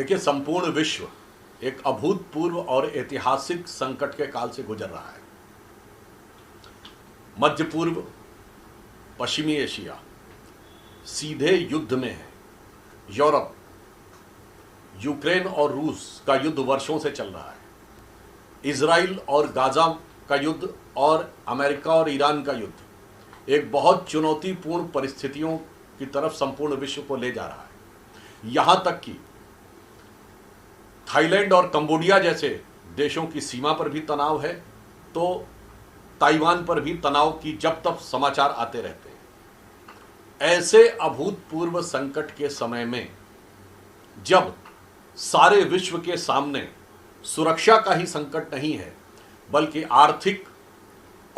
देखिए, संपूर्ण विश्व एक अभूतपूर्व और ऐतिहासिक संकट के काल से गुजर रहा है। मध्य पूर्व, पश्चिमी एशिया सीधे युद्ध में है। यूरोप, यूक्रेन और रूस का युद्ध वर्षों से चल रहा है। इजराइल और गाजा का युद्ध और अमेरिका और ईरान का युद्ध एक बहुत चुनौतीपूर्ण परिस्थितियों की तरफ संपूर्ण विश्व को ले जा रहा है। यहां तक कि थाईलैंड और कंबोडिया जैसे देशों की सीमा पर भी तनाव है, तो ताइवान पर भी तनाव की जब तक समाचार आते रहते हैं। ऐसे अभूतपूर्व संकट के समय में जब सारे विश्व के सामने सुरक्षा का ही संकट नहीं है, बल्कि आर्थिक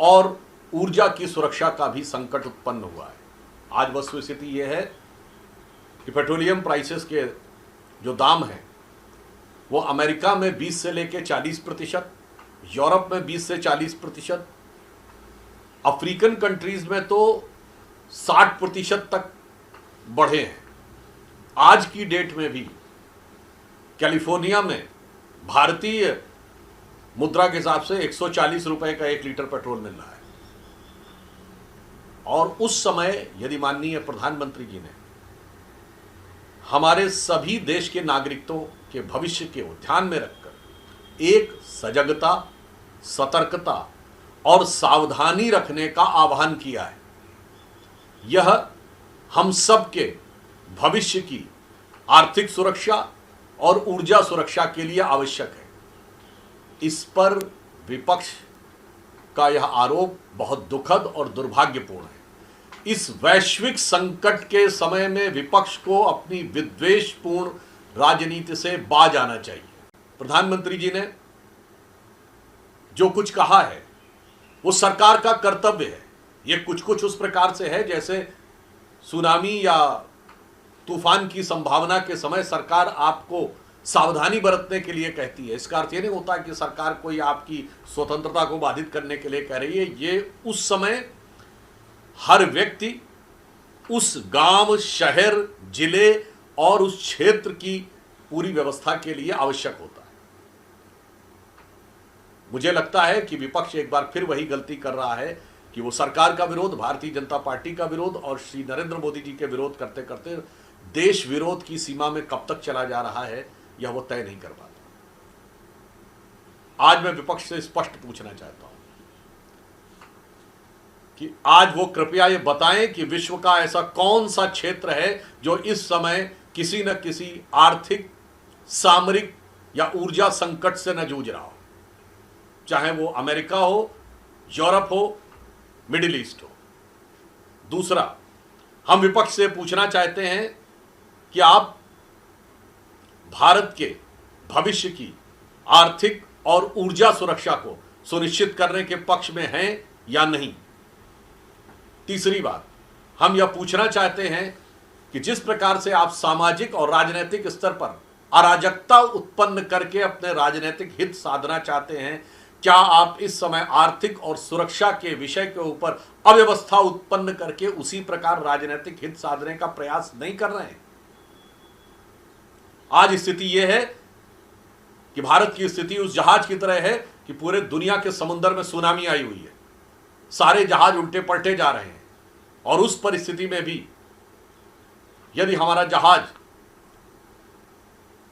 और ऊर्जा की सुरक्षा का भी संकट उत्पन्न हुआ है। आज वस्तुस्थिति यह है कि पेट्रोलियम प्राइसेस के जो दाम हैं वो अमेरिका में 20 से लेकर 40%, यूरोप में 20 से 40%, अफ्रीकन कंट्रीज में तो 60% तक बढ़े हैं। आज की डेट में भी कैलिफोर्निया में भारतीय मुद्रा के हिसाब से 140 रुपए का 1 लीटर पेट्रोल मिल रहा है। और उस समय यदि माननीय प्रधानमंत्री जी ने हमारे सभी देश के नागरिकों के भविष्य के ध्यान में रखकर एक सजगता, सतर्कता और सावधानी रखने का आह्वान किया है, यह हम सब के भविष्य की आर्थिक सुरक्षा और ऊर्जा सुरक्षा के लिए आवश्यक है। इस पर विपक्ष का यह आरोप बहुत दुखद और दुर्भाग्यपूर्ण है। इस वैश्विक संकट के समय में विपक्ष को अपनी विद्वेषपूर्ण राजनीति से बाज आना चाहिए। प्रधानमंत्री जी ने जो कुछ कहा है वो सरकार का कर्तव्य है। ये कुछ उस प्रकार से है जैसे सुनामी या तूफान की संभावना के समय सरकार आपको सावधानी बरतने के लिए कहती है। इसका अर्थ ये नहीं होता कि सरकार कोई आपकी स्वतंत्रता को बाधित करने के लिए कह रही है। ये उस समय हर व्यक्ति उस गांव, शहर, जिले और उस क्षेत्र की पूरी व्यवस्था के लिए आवश्यक होता है। मुझे लगता है कि विपक्ष एक बार फिर वही गलती कर रहा है कि वो सरकार का विरोध, भारतीय जनता पार्टी का विरोध और श्री नरेंद्र मोदी जी के विरोध करते करते देश विरोध की सीमा में कब तक चला जा रहा है यह वो तय नहीं कर पाता। आज मैं विपक्ष से स्पष्ट पूछना चाहता हूं कि आज वो कृपया ये बताएं कि विश्व का ऐसा कौन सा क्षेत्र है जो इस समय किसी न किसी आर्थिक, सामरिक या ऊर्जा संकट से न जूझ रहा हो, चाहे वो अमेरिका हो, यूरोप हो, मिडिल ईस्ट हो। दूसरा, हम विपक्ष से पूछना चाहते हैं कि आप भारत के भविष्य की आर्थिक और ऊर्जा सुरक्षा को सुनिश्चित करने के पक्ष में हैं या नहीं। तीसरी बात, हम यह पूछना चाहते हैं कि जिस प्रकार से आप सामाजिक और राजनीतिक स्तर पर अराजकता उत्पन्न करके अपने राजनीतिक हित साधना चाहते हैं, क्या आप इस समय आर्थिक और सुरक्षा के विषय के ऊपर अव्यवस्था उत्पन्न करके उसी प्रकार राजनीतिक हित साधने का प्रयास नहीं कर रहे हैं? आज स्थिति यह है कि भारत की स्थिति उस जहाज की तरह है कि पूरे दुनिया के समुद्र में सुनामी आई हुई है। सारे जहाज उल्टे पलटे जा रहे हैं और उस परिस्थिति में भी यदि हमारा जहाज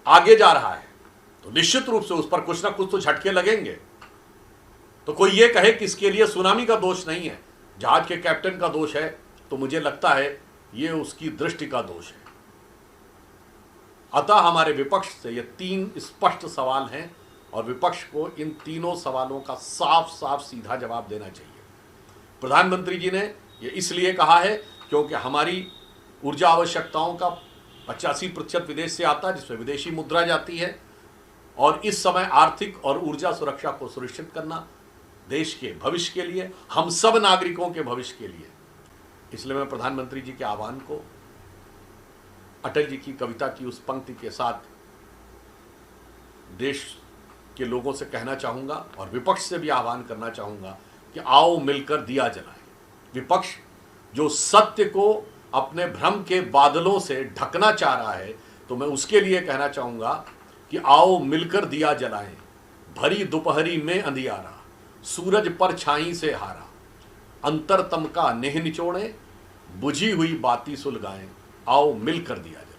आगे जा रहा है तो निश्चित रूप से उस पर कुछ ना कुछ तो झटके लगेंगे। तो कोई ये कहे कि इसके लिए सुनामी का दोष नहीं है, जहाज के कैप्टन का दोष है, तो मुझे लगता है ये उसकी दृष्टि का दोष है। अतः हमारे विपक्ष से ये 3 स्पष्ट सवाल हैं और विपक्ष को इन तीनों सवालों का साफ साफ सीधा जवाब देना चाहिए। प्रधानमंत्री जी ने ये इसलिए कहा है क्योंकि हमारी ऊर्जा आवश्यकताओं का 85% विदेश से आता है, जिसमें विदेशी मुद्रा जाती है, और इस समय आर्थिक और ऊर्जा सुरक्षा को सुनिश्चित करना देश के भविष्य के लिए, हम सब नागरिकों के भविष्य के लिए। इसलिए मैं प्रधानमंत्री जी के आह्वान को अटल जी की कविता की उस पंक्ति के साथ देश के लोगों से कहना चाहूँगा और विपक्ष से भी आह्वान करना चाहूँगा कि आओ मिलकर दिया जलाएं। विपक्ष जो सत्य को अपने भ्रम के बादलों से ढकना चाह रहा है, तो तो मैं उसके लिए कहना चाहूँगा कि आओ मिलकर दिया जलाएं, भरी दोपहरी में अंधियारा, सूरज पर छाई से हारा, अंतरतम का नेह निचोड़े, बुझी हुई बाती सुलगाएं, आओ मिलकर दिया जलाएं।